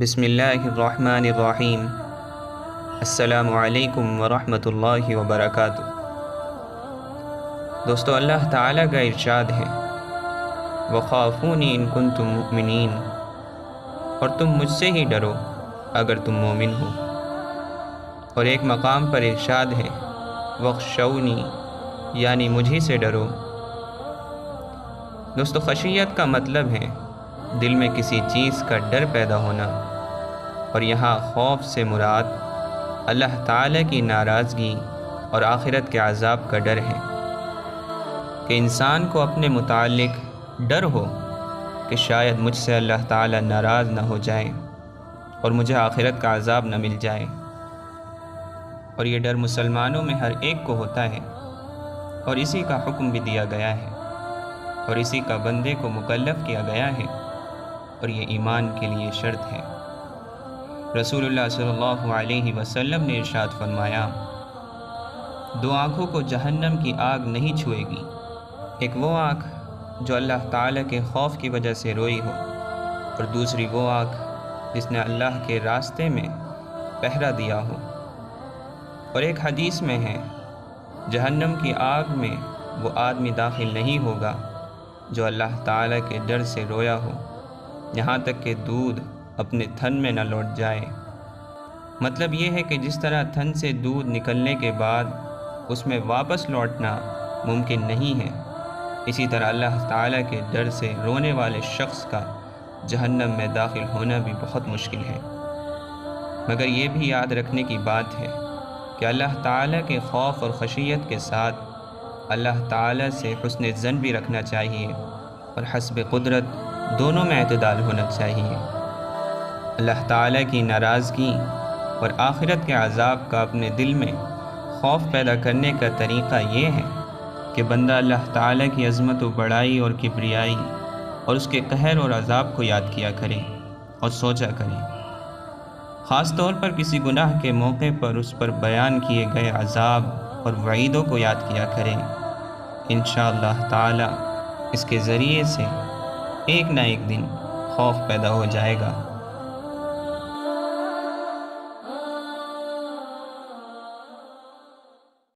بسم اللہ الرحمن الرحیم۔ السلام علیکم ورحمۃ اللہ وبرکاتہ۔ دوستو، اللہ تعالیٰ کا ارشاد ہے وَخَافُونِي إِن كُنتُم مُؤْمِنِينَ، اور تم مجھ سے ہی ڈرو اگر تم مومن ہو۔ اور ایک مقام پر ارشاد ہے وَاخْشَوْنِي، یعنی مجھے سے ڈرو۔ دوستو، خشیت کا مطلب ہے دل میں کسی چیز کا ڈر پیدا ہونا، اور یہاں خوف سے مراد اللہ تعالیٰ کی ناراضگی اور آخرت کے عذاب کا ڈر ہے، کہ انسان کو اپنے متعلق ڈر ہو کہ شاید مجھ سے اللہ تعالیٰ ناراض نہ ہو جائے اور مجھے آخرت کا عذاب نہ مل جائے۔ اور یہ ڈر مسلمانوں میں ہر ایک کو ہوتا ہے، اور اسی کا حکم بھی دیا گیا ہے، اور اسی کا بندے کو مکلف کیا گیا ہے، اور یہ ایمان کے لیے شرط ہے۔ رسول اللہ صلی اللہ علیہ وسلم نے ارشاد فرمایا، دو آنکھوں کو جہنم کی آگ نہیں چھوئے گی، ایک وہ آنکھ جو اللہ تعالیٰ کے خوف کی وجہ سے روئی ہو، اور دوسری وہ آنکھ جس نے اللہ کے راستے میں پہرا دیا ہو۔ اور ایک حدیث میں ہے جہنم کی آگ میں وہ آدمی داخل نہیں ہوگا جو اللہ تعالیٰ کے ڈر سے رویا ہو، یہاں تک کہ دودھ اپنے تھن میں نہ لوٹ جائے۔ مطلب یہ ہے کہ جس طرح تھن سے دودھ نکلنے کے بعد اس میں واپس لوٹنا ممکن نہیں ہے، اسی طرح اللہ تعالیٰ کے ڈر سے رونے والے شخص کا جہنم میں داخل ہونا بھی بہت مشکل ہے۔ مگر یہ بھی یاد رکھنے کی بات ہے کہ اللہ تعالیٰ کے خوف اور خشیت کے ساتھ اللہ تعالیٰ سے حسن ظن بھی رکھنا چاہیے، اور حسب قدرت دونوں میں اعتدال ہونا چاہیے۔ اللہ تعالیٰ کی ناراضگی اور آخرت کے عذاب کا اپنے دل میں خوف پیدا کرنے کا طریقہ یہ ہے کہ بندہ اللہ تعالیٰ کی عظمت و بڑائی اور کبریائی اور اس کے قہر اور عذاب کو یاد کیا کرے اور سوچا کرے، خاص طور پر کسی گناہ کے موقع پر اس پر بیان کیے گئے عذاب اور وعیدوں کو یاد کیا کرے۔ انشاءاللہ تعالیٰ اس کے ذریعے سے ایک نہ ایک دن خوف پیدا ہو جائے گا۔